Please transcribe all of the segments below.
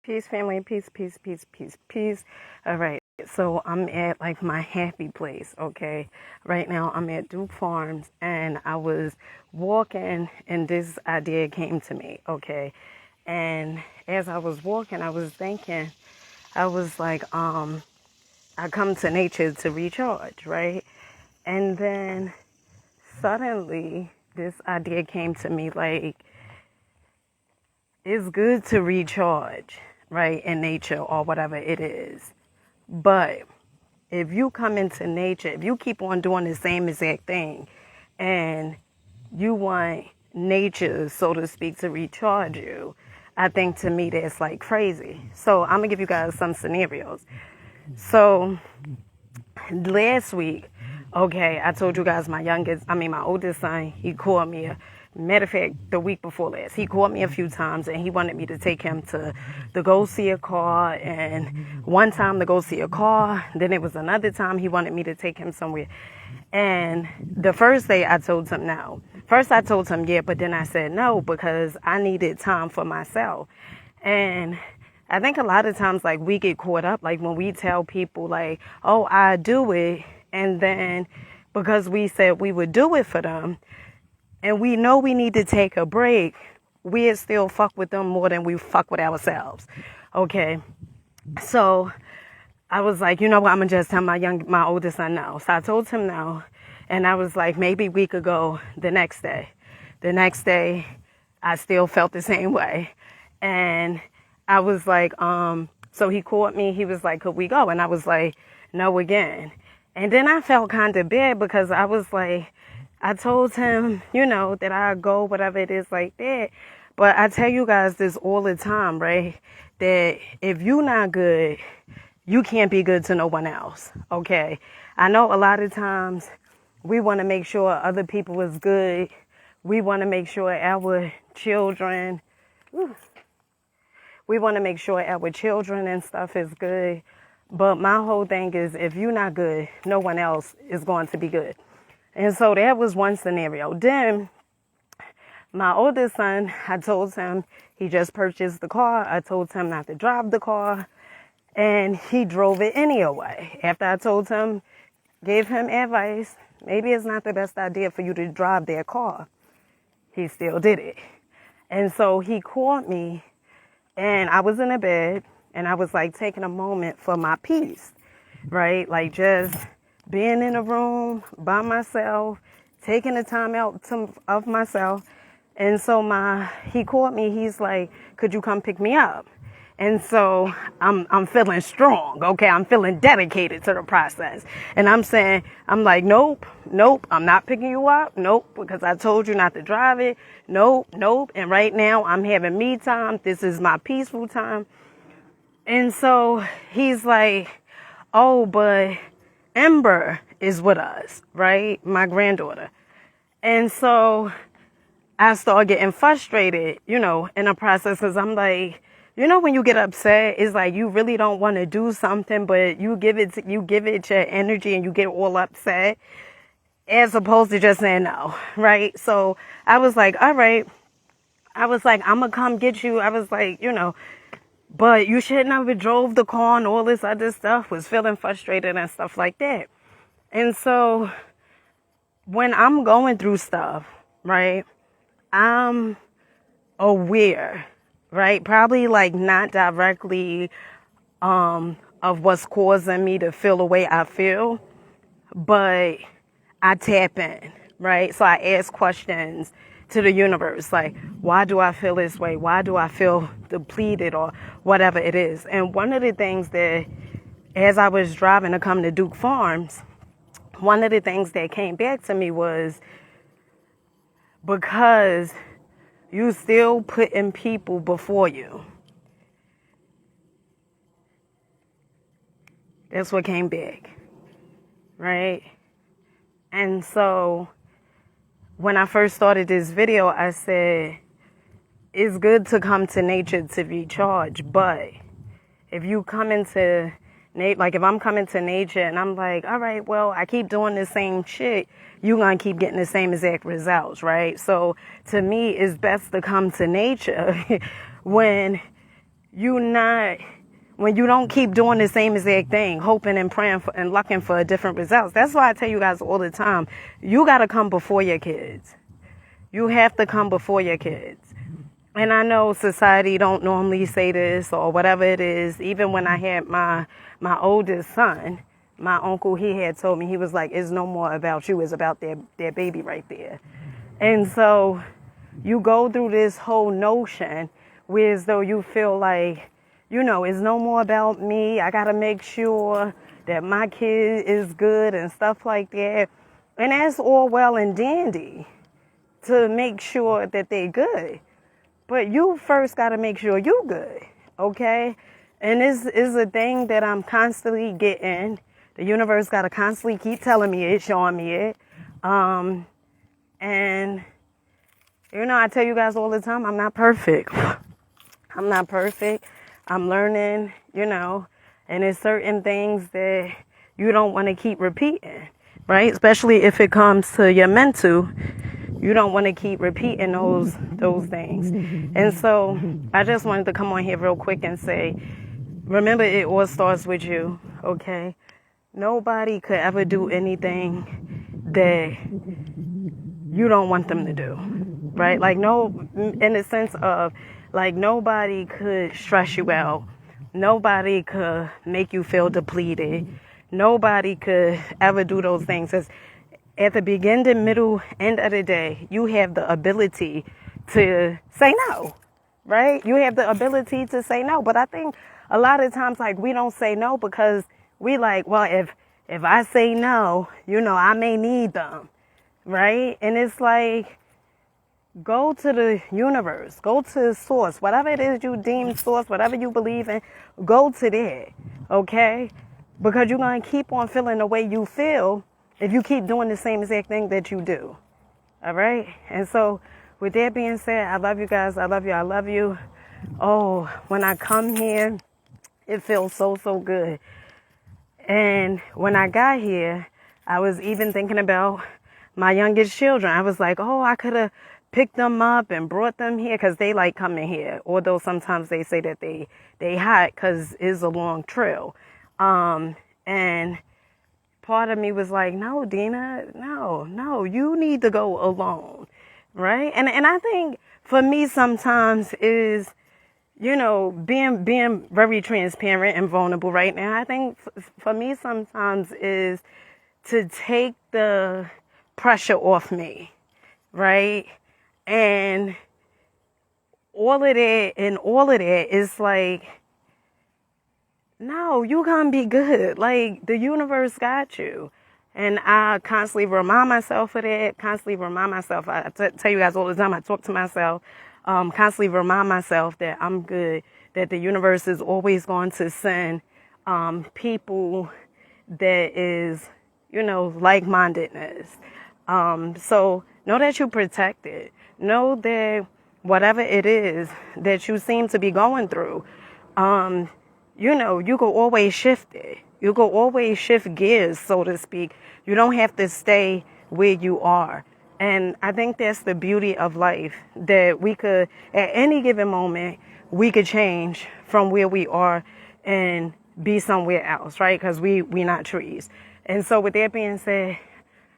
Peace, family. Peace, peace, peace, peace, peace. All right. So I'm at like my happy place. Okay. Right now I'm at Duke Farms and I was walking and this idea came to me. Okay. And as I was walking, I was thinking, I was like, I come to nature to recharge, right? And then suddenly this idea came to me like, it's good to recharge, right, in nature or whatever it is. But if you come into nature, if you keep on doing the same exact thing and you want nature, so to speak, to recharge you, I think to me that's like crazy. So I'm going to give you guys some scenarios. So last week, okay, I told you guys my oldest son, he called me. Matter of fact, the week before last, he called me a few times and he wanted me to take him to go see a car. And one time to go see a car, then it was another time he wanted me to take him somewhere. And the first day I told him no. First I told him yeah, but then I said no because I needed time for myself. And I think a lot of times, like, we get caught up, like, when we tell people, like, oh, I do it, and then because we said we would do it for them, and we know we need to take a break, we still fuck with them more than we fuck with ourselves, okay? So I was like, you know what, I'm going to just tell my oldest son no. So I told him no, and I was like, maybe we could go the next day. The next day, I still felt the same way, and I was like, so he called me. He was like, could we go? And I was like, no again. And then I felt kind of bad because I was like, I told him, that I'd go, whatever it is like that. But I tell you guys this all the time, right? That if you're not good, you can't be good to no one else, okay? I know a lot of times we want to make sure other people is good. We want to make sure our children... We want to make sure our children and stuff is good. But my whole thing is if you're not good, no one else is going to be good. And so that was one scenario. Then my oldest son, I told him he just purchased the car. I told him not to drive the car. And he drove it anyway. After I told him, gave him advice, maybe it's not the best idea for you to drive their car. He still did it. And so he called me. And I was in a bed and I was like taking a moment for my peace, right? Like just being in a room by myself, taking the time out of myself. And so he called me, he's like, could you come pick me up? And so I'm feeling strong, okay? I'm feeling dedicated to the process. And I'm like, nope, I'm not picking you up. Nope, because I told you not to drive it. Nope. And right now I'm having me time. This is my peaceful time. And so he's like, oh, but Ember is with us, right? My granddaughter. And so I start getting frustrated, in the process because I'm like, when you get upset, it's like you really don't want to do something, but you give it your energy and you get all upset as opposed to just saying no, right? So I was like, all right. I was like, I'm going to come get you. I was like, but you shouldn't have drove the car and all this other stuff, was feeling frustrated and stuff like that. And so when I'm going through stuff, right, I'm aware, right? Probably like not directly of what's causing me to feel the way I feel, but I tap in, right? So I ask questions to the universe, like, why do I feel this way? Why do I feel depleted or whatever it is? And one of the things that, as I was driving to come to Duke Farms, one of the things that came back to me was because you still putting people before you. That's what came back, right? And so when I first started this video, I said, it's good to come to nature to recharge, but if you come into if I'm coming to nature and I'm like, all right, well, I keep doing the same shit, you're going to keep getting the same exact results, right? So to me, it's best to come to nature when when you don't keep doing the same exact thing, hoping and praying for and looking for different results. That's why I tell you guys all the time, you got to come before your kids. You have to come before your kids. And I know society don't normally say this or whatever it is. Even when I had my oldest son, my uncle, he had told me, he was like, it's no more about you, it's about their baby right there. And so you go through this whole notion where as though you feel like, it's no more about me. I got to make sure that my kid is good and stuff like that. And that's all well and dandy to make sure that they're good. But you first got to make sure you're good, okay? And this is a thing that I'm constantly getting. The universe got to constantly keep telling me it, showing me it. And, I tell you guys all the time, I'm not perfect. I'm not perfect. I'm learning, and there's certain things that you don't want to keep repeating, right? Especially if it comes to your mental. You don't want to keep repeating those things. And so I just wanted to come on here real quick and say, remember, it all starts with you, okay? Nobody could ever do anything that you don't want them to do, right? Like, no, in the sense of, like, nobody could stress you out. Nobody could make you feel depleted. Nobody could ever do those things. At the beginning, middle, end of the day, you have the ability to say no, right? You have the ability to say no. But I think a lot of times, like, we don't say no because we like, well, if I say no, I may need them, right? And it's like, go to the universe, go to source, whatever it is you deem source, whatever you believe in, go to that, okay? Because you're going to keep on feeling the way you feel if you keep doing the same exact thing that you do, all right? And so with that being said, I love you guys. I love you. I love you. Oh, when I come here, it feels so, so good. And when I got here, I was even thinking about my youngest children. I was like, oh, I could have picked them up and brought them here because they like coming here. Although sometimes they say that they hide because it's a long trail. And part of me was like, no, Dina, no, you need to go alone, right? And I think for me sometimes is, being very transparent and vulnerable right now. I think for me sometimes is to take the pressure off me, right? And all of that is like, no, you gonna be good. Like, the universe got you. And I constantly remind myself of that, I tell you guys all the time, I talk to myself, constantly remind myself that I'm good, that the universe is always going to send people that is, like-mindedness. So know that you're protected. Know that whatever it is that you seem to be going through, you can always shift it. You can always shift gears, so to speak. You don't have to stay where you are. And I think that's the beauty of life, that we could, at any given moment, we could change from where we are and be somewhere else, right? Because we not trees. And so with that being said,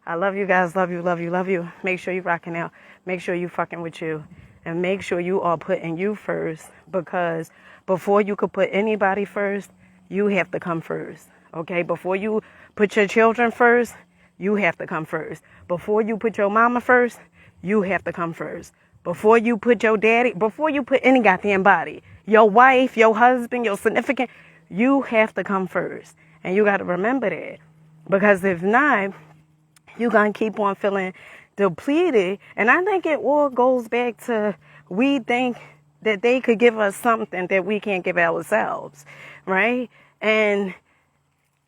I love you guys. Love you, love you, love you. Make sure you're rocking out. Make sure you fucking with you. And make sure you are putting you first, because before you could put anybody first, you have to come first, okay? Before you put your children first, you have to come first. Before you put your mama first, you have to come first. Before you put your daddy, before you put any goddamn body, your wife, your husband, your significant, you have to come first. And you got to remember that, because if not, you're going to keep on feeling depleted. And I think it all goes back to, we think that they could give us something that we can't give ourselves, right? And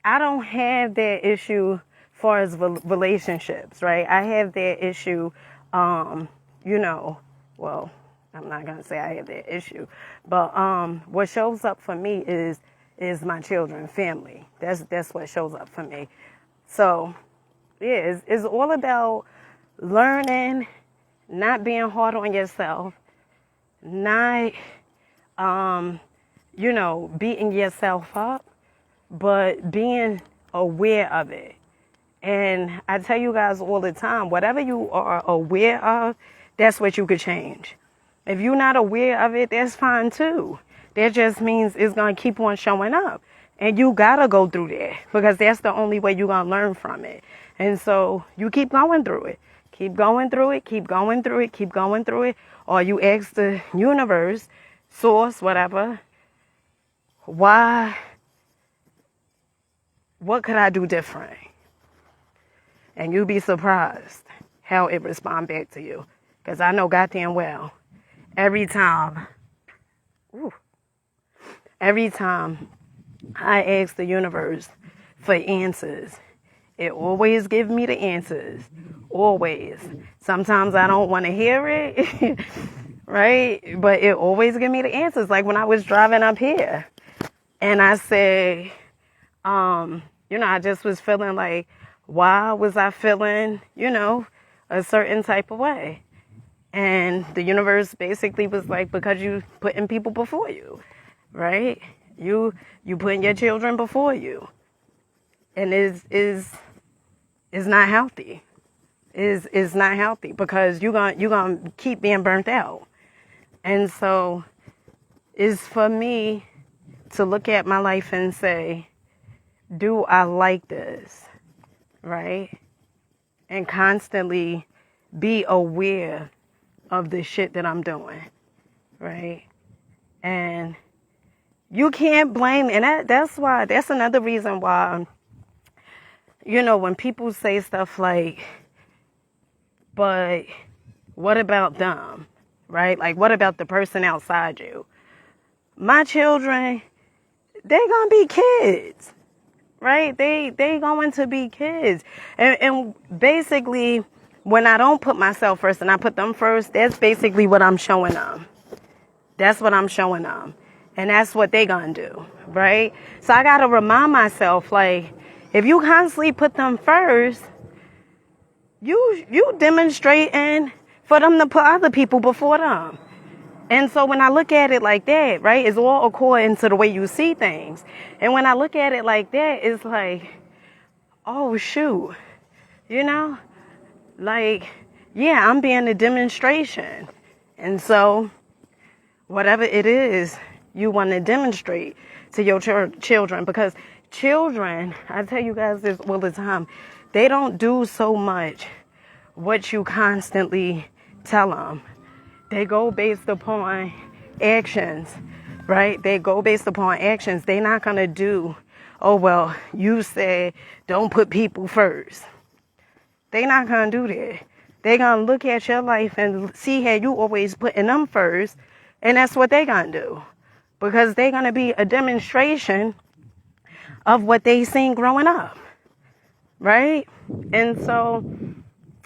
I don't have that issue as far as relationships, right? I have that issue, well, I'm not going to say I have that issue, but what shows up for me is my children, family. That's what shows up for me. So, yeah, it's all about learning, not being hard on yourself, not beating yourself up, but being aware of it. And I tell you guys all the time, whatever you are aware of, that's what you could change. If you're not aware of it, that's fine too. That just means it's going to keep on showing up. And you got to go through that because that's the only way you're going to learn from it. And so you keep going through it. Keep going through it, keep going through it, keep going through it. Or you ask the universe, source, whatever, why, what could I do different? And you'll be surprised how it responds back to you. Because I know goddamn well, every time I ask the universe for answers, it always gives me the answers. Always. Sometimes I don't want to hear it, right? But it always gives me the answers. Like when I was driving up here and I said, I just was feeling like, why was I feeling, a certain type of way? And the universe basically was like, because you putting people before you, right? You putting your children before you. And is not healthy. Is not healthy because you're gonna keep being burnt out. And so it's for me to look at my life and say, do I like this? Right? And constantly be aware of the shit that I'm doing. Right? And you can't blame, and that's another reason why, when people say stuff like, but what about them? Right? Like, what about the person outside you? My children, they're going to be kids. Right? They going to be kids. And basically, when I don't put myself first and I put them first, that's basically what I'm showing them. That's what I'm showing them. And that's what they going to do. Right? So I got to remind myself, like, if you constantly put them first, you demonstrating for them to put other people before them. And so when I look at it like that, right, it's all according to the way you see things. And when I look at it like that, it's like, oh, shoot, like, yeah, I'm being a demonstration. And so whatever it is you want to demonstrate to your children, because children, I tell you guys this all the time, they don't do so much what you constantly tell them. They go based upon actions, right? They go based upon actions. They're not going to do, oh, well, you said don't put people first. They're not going to do that. They're going to look at your life and see how you always putting them first, and that's what they're going to do. Because they're going to be a demonstration of what they seen growing up, right? And so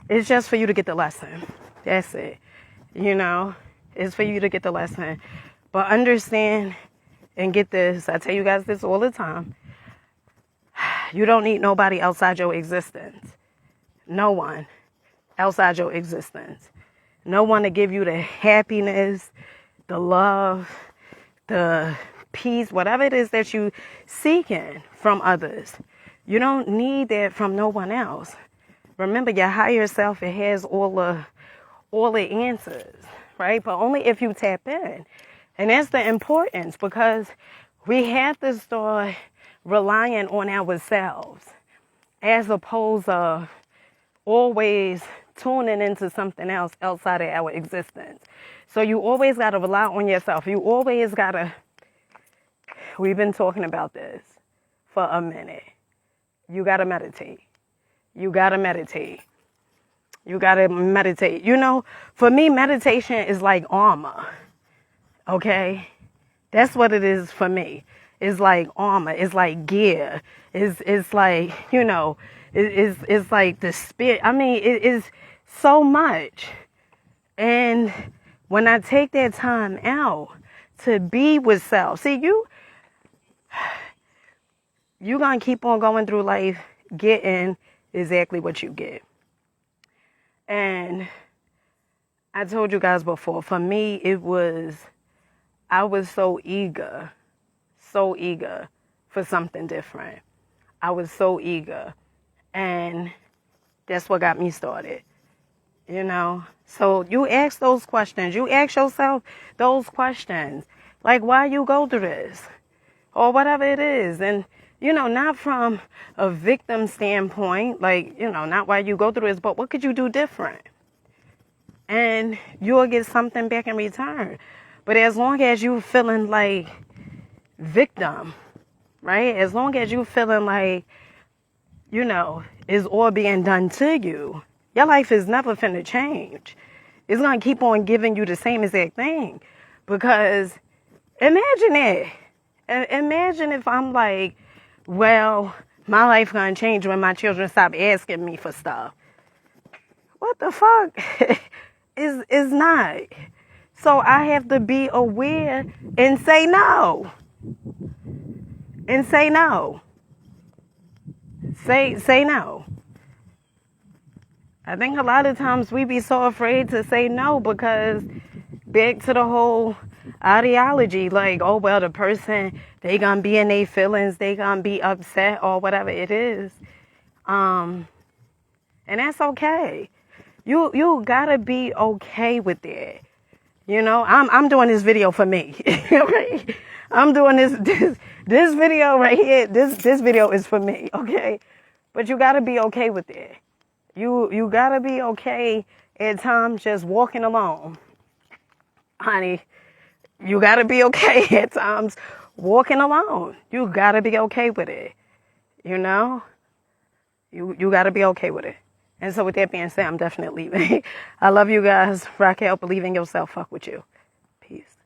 it's just for you to get the lesson. That's it. It's for you to get the lesson. But understand and get this. I tell you guys this all the time. You don't need nobody outside your existence. No one outside your existence. No one to give you the happiness, the love, the peace, whatever it is that you seeking from others. You don't need that from no one else. Remember, your higher self, it has all the answers, right? But only if you tap in. And that's the importance, because we have to start relying on ourselves as opposed to always tuning into something else outside of our existence. So you always got to rely on yourself. You always got to, we've been talking about this for a minute. You got to meditate. You got to meditate. You got to meditate. For me, meditation is like armor. Okay? That's what it is for me. It's like armor. It's like gear. It's like, it's like the spirit. I mean, it is so much. And when I take that time out to be with self, see, you're going to keep on going through life getting exactly what you get. And I told you guys before, for me, I was so eager so eager for something different. I was so eager. And that's what got me started, you know. So you ask those questions. You ask yourself those questions. Like, why you go through this? Or whatever it is. And, you know, not from a victim standpoint, like, you know, not why you go through this, but what could you do different? And you'll get something back in return. But as long as you feeling like victim, right? As long as you feeling like, you know, it's all being done to you, your life is never finna change. It's gonna keep on giving you the same exact thing. Because imagine it. Imagine if I'm like, well, my life gonna change when my children stop asking me for stuff. What the fuck? is not. So I have to be aware and say no. And say no. Say no. I think a lot of times we be so afraid to say no because back to the whole ideology, like, oh, well, the person, they gonna be in their feelings, they gonna be upset or whatever it is. And that's okay. You gotta be okay with that. You know, I'm doing this video for me. Right? I'm doing this video right here. This video is for me, okay? But you gotta be okay with it. You gotta be okay at times just walking alone. Honey, you gotta be okay at times walking alone. You gotta be okay with it. You know? You gotta be okay with it. And so with that being said, I'm definitely leaving. I love you guys. Raquel, believe in yourself. Fuck with you. Peace.